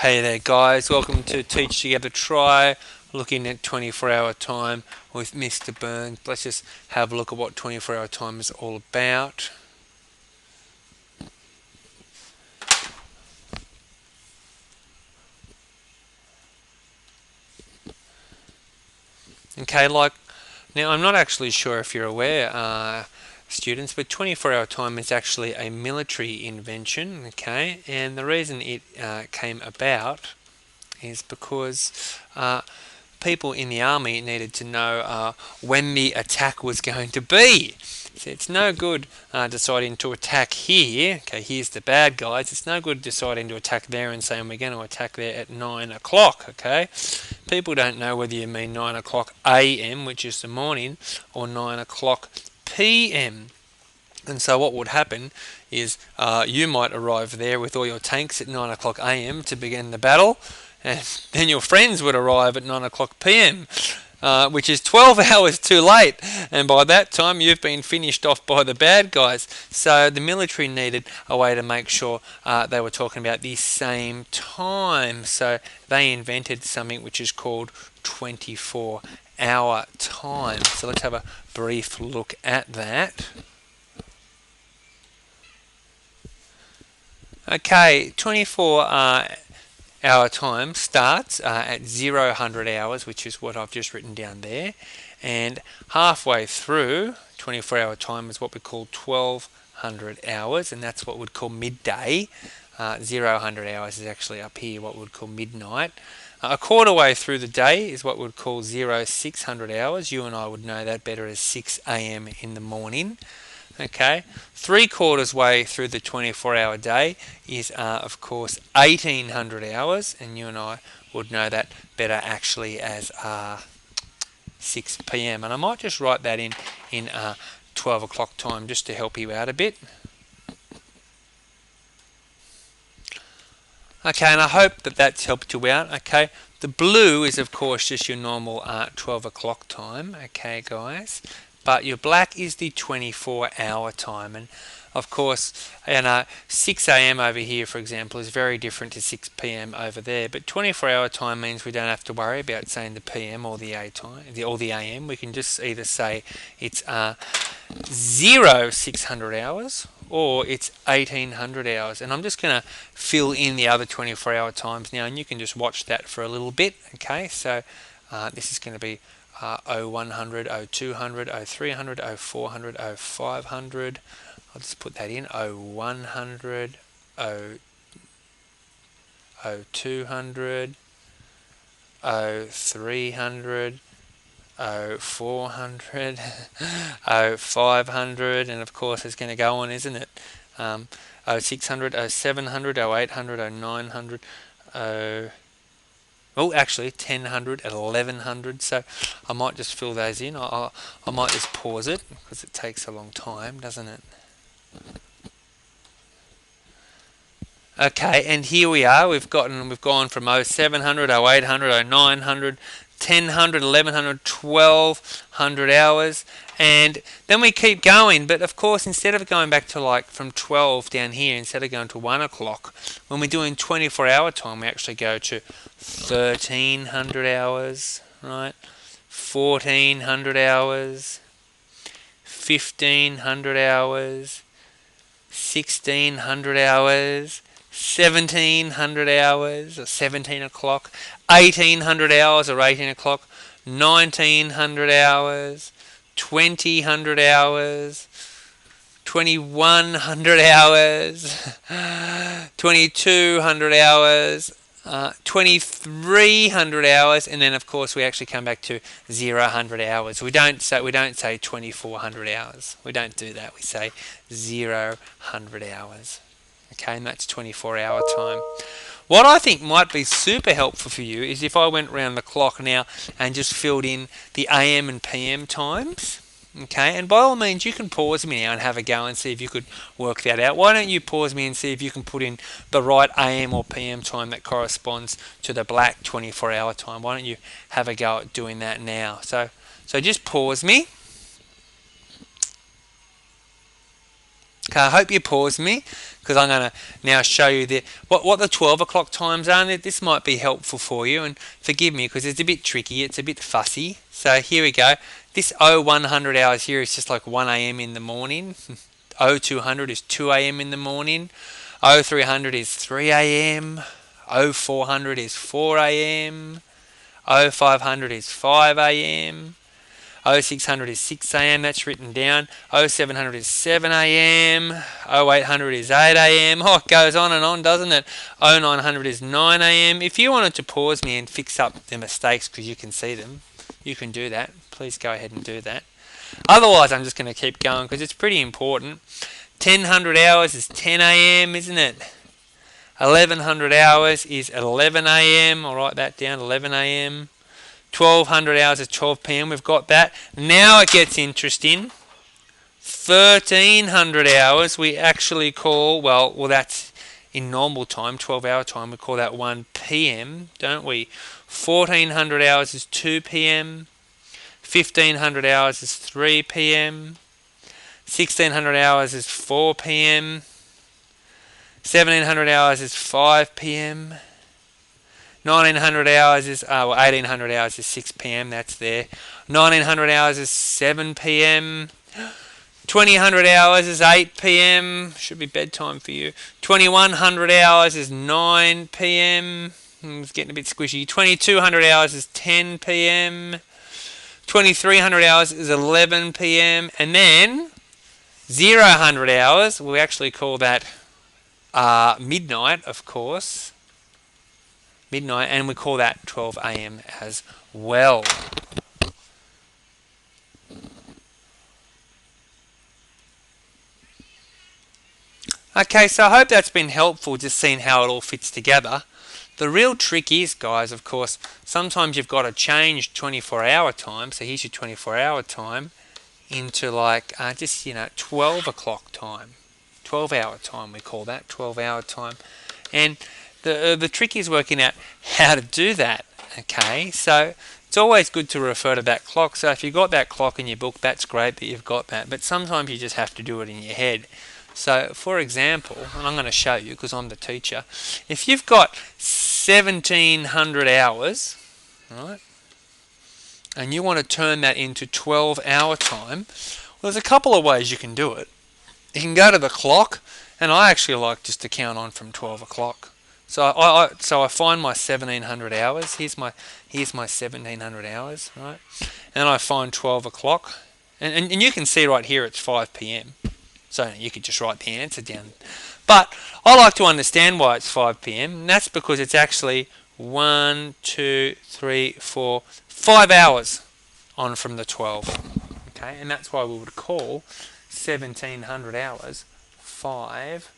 Hey there guys, welcome to Teach Together Try, looking at 24-hour time with Mr. Burns. Let's just have a look at what 24-hour time is all about. Okay, now I'm not actually sure if you're aware, students, but 24-hour time is actually a military invention, okay, and the reason it came about is because people in the army needed to know when the attack was going to be. So it's no good deciding to attack here. Okay, here's the bad guys. It's no good deciding to attack there and saying we're going to attack there at 9 o'clock. Okay, people don't know whether you mean 9 o'clock a.m., which is the morning, or 9 o'clock p.m. And so what would happen is you might arrive there with all your tanks at 9 o'clock a.m. to begin the battle, and then your friends would arrive at 9 o'clock p.m., which is 12 hours too late, and by that time you've been finished off by the bad guys. So the military needed a way to make sure they were talking about the same time, so they invented something which is called 24-hour time. So let's have a brief look at that. Okay, 24-hour time starts at 0000 hours, which is what I've just written down there, and halfway through 24-hour time is what we call 1200 hours, and that's what we'd call midday. 0000 hours is actually up here, what we'd call midnight. A quarter way through the day is what we'd call 0600 hours. You and I would know that better as 6 a.m. in the morning. Okay, 3/4 way through the 24-hour day is, of course, 1800 hours, and you and I would know that better actually as 6 p.m. And I might just write that in 12 o'clock time just to help you out a bit. Okay, and I hope that that's helped you out. Okay, the blue is, of course, just your normal 12 o'clock time. Okay, guys. But your black is the 24-hour time, and of course, 6 a.m. over here, for example, is very different to 6 p.m. over there. But 24-hour time means we don't have to worry about saying the p.m. or the a time, or the a.m. We can just either say it's 0600 hours or it's 1800 hours. And I'm just going to fill in the other 24-hour times now, and you can just watch that for a little bit. Okay, so this is going to be 0100, 0200, 0300, 0400, 0500. I'll just put that in 0100, 0200, 0300, 0400, 0500, and of course it's going to go on, isn't it? 0600, 0700, 0800, 0900, actually 1000 and 1100, so I might just fill those in. I might just pause it because it takes a long time, doesn't it? Okay, and here we are. We've gone from 0700, 0800, 0900, 1000, 1100, 1200 hours, and then we keep going. But of course, instead of going back to from 12 down here, instead of going to 1 o'clock, when we're doing 24-hour time, we actually go to 1300 hours, right? 1400 hours, 1500 hours, 1600 hours, 1700 hours, or 17 o'clock, 1800 hours, or 18 o'clock, 1900 hours, 2000 hours, 2100 hours, 2200 hours, 2300 hours, and then of course we actually come back to 0-100 hours. We don't say 2400 hours. We don't do that. We say 0-100 hours. Okay, and that's 24-hour time. What I think might be super helpful for you is if I went round the clock now and just filled in the AM and PM times. Okay, and by all means you can pause me now and have a go and see if you could work that out. Why don't you pause me and see if you can put in the right AM or PM time that corresponds to the black 24-hour time. Why don't you have a go at doing that now? So just pause me. Okay, I hope you pause me because I'm going to now show you what the 12 o'clock times are. And this might be helpful for you, and forgive me because it's a bit tricky, it's a bit fussy. So here we go. This 0100 hours here is just like 1 a.m. in the morning. 0200 is 2 a.m. in the morning. 0300 is 3 a.m. 0400 is 4 a.m. 0500 is 5 a.m. 0600 is 6 a.m. That's written down. 0700 is 7 a.m. 0800 is 8 a.m. Oh, it goes on and on, doesn't it? 0900 is 9 a.m. If you wanted to pause me and fix up the mistakes because you can see them, you can do that. Please go ahead and do that. Otherwise, I'm just going to keep going because it's pretty important. 1000 hours is 10 a.m., isn't it? 1100 hours is 11 a.m. I'll write that down, 11 a.m. 1200 hours is 12 p.m. We've got that. Now it gets interesting. 1300 hours we actually call, well that's in normal time, 12-hour time, we call that 1 p.m., don't we? 1400 hours is 2 p.m. 1500 hours is 3 p.m. 1600 hours is 4 p.m. 1700 hours is 5 p.m. 1900 hours is, 1800 hours is 6 p.m. That's there. 1900 hours is 7 p.m. 2000 hours is 8 p.m. Should be bedtime for you. 2100 hours is 9 p.m. It's getting a bit squishy. 2200 hours is 10 p.m. 2300 hours is 11 p.m. And then 0 hours, we actually call that midnight, of course. Midnight, and we call that 12 a.m. as well. Okay, so I hope that's been helpful, just seeing how it all fits together. The real trick is, guys, of course, sometimes you've got to change 24-hour time. So here's your 24-hour time into like just 12 o'clock time, 12-hour time. We call that 12-hour time, and the trick is working out how to do that. Okay, so it's always good to refer to that clock. So if you've got that clock in your book, that's great that you've got that. But sometimes you just have to do it in your head. So for example, and I'm going to show you because I'm the teacher, if you've got 1700 hours, right, and you want to turn that into 12-hour time, well, there's a couple of ways you can do it. You can go to the clock, and I actually like just to count on from 12 o'clock. So I find my 1700 hours. Here's my 1700 hours, right? And I find 12 o'clock, and you can see right here it's 5 p.m. So you could just write the answer down. But I like to understand why it's 5 p.m. And that's because it's actually 1, 2, 3, 4, 5 hours on from the 12. Okay, and that's why we would call 1700 hours 5